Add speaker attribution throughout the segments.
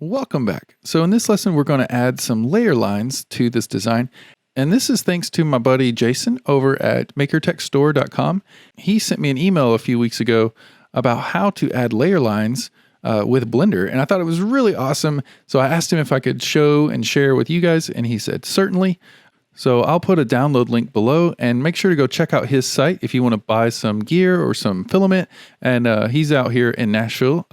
Speaker 1: Welcome back. So in this lesson, we're going to add some layer lines to this design. And this is thanks to my buddy Jason over at makertechstore.com. He sent me an email a few weeks ago about how to add layer lines with Blender. And I thought it was really awesome. So I asked him if I could show and share with you guys. And he said, certainly. So I'll put a download link below and make sure to go check out his site if you want to buy some gear or some filament. And he's out here in Nashville.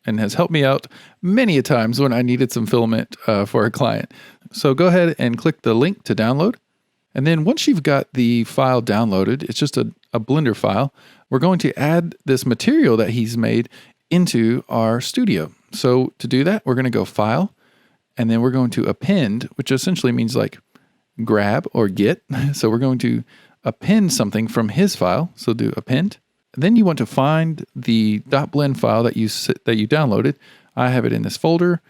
Speaker 1: And has helped me out many a times when I needed some filament for a client. So go ahead and click the link to download. And then once you've got the file downloaded, it's just a Blender file, we're going to add this material that he's made into our studio. So to do that, we're going to go File, and then we're going to Append, which essentially means like grab or get. So we're going to append something from his file. So do Append. Then you want to find the .blend file that you downloaded. I have it in this folder,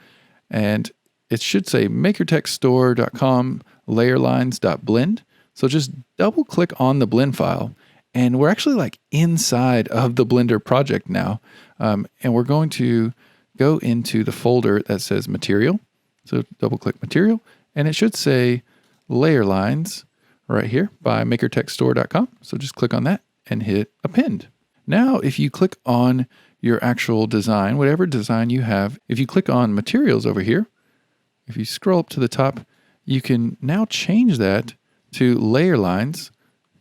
Speaker 1: and it should say makertechstore.com layerlines.blend. So just double click on the blend file, and we're actually like inside of the Blender project now. And we're going to go into the folder that says material. So double click material, and it should say layer lines right here by makertechstore.com. So just click on that and hit append. Now, if you click on your actual design, whatever design you have, if you click on materials over here, if you scroll up to the top, you can now change that to layer lines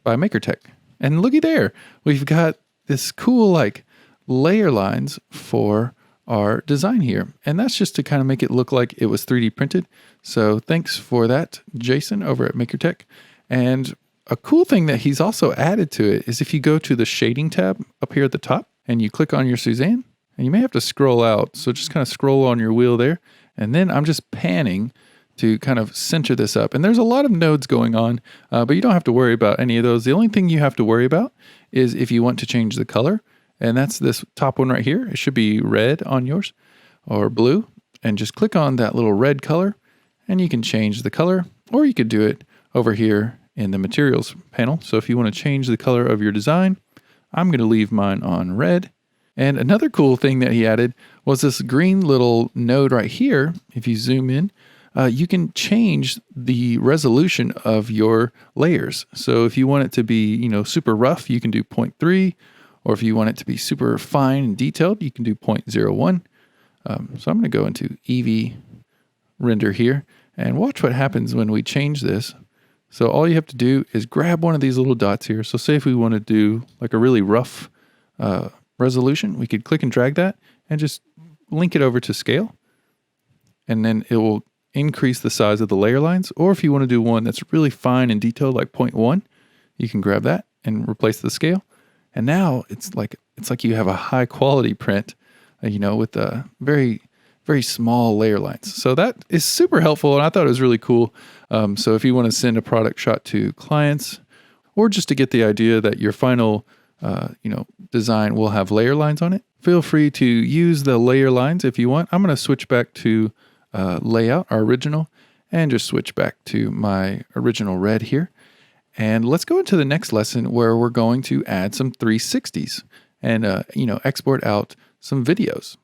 Speaker 1: by MakerTech. And looky there, we've got this cool like layer lines for our design here. And that's just to kind of make it look like it was 3D printed. So thanks for that, Jason over at MakerTech. And a cool thing that he's also added to it is if you go to the shading tab up here at the top and you click on your Suzanne, and you may have to scroll out. So just kind of scroll on your wheel there. And then I'm just panning to kind of center this up. And there's a lot of nodes going on, but you don't have to worry about any of those. The only thing you have to worry about is if you want to change the color. And that's this top one right here. It should be red on yours or blue. And just click on that little red color and you can change the color, or you could do it over here in the materials panel. So if you want to change the color of your design, I'm going to leave mine on red. And another cool thing that he added was this green little node right here. If you zoom in, you can change the resolution of your layers. So if you want it to be, super rough, you can do 0.3, or if you want it to be super fine and detailed, you can do 0.01. So I'm going to go into Eevee render here and watch what happens when we change this. So all you have to do is grab one of these little dots here. So say if we want to do like a really rough resolution, we could click and drag that and just link it over to scale. And then it will increase the size of the layer lines. Or if you want to do one that's really fine and detailed, like 0.1, you can grab that and replace the scale. And now it's like you have a high quality print, with a very, very small layer lines. So that is super helpful, and I thought it was really cool. So if you want to send a product shot to clients, or just to get the idea that your final design will have layer lines on it, feel free to use the layer lines if you want. I'm going to switch back to layout, our original, and just switch back to my original red here. And let's go into the next lesson where we're going to add some 360s and export out some videos.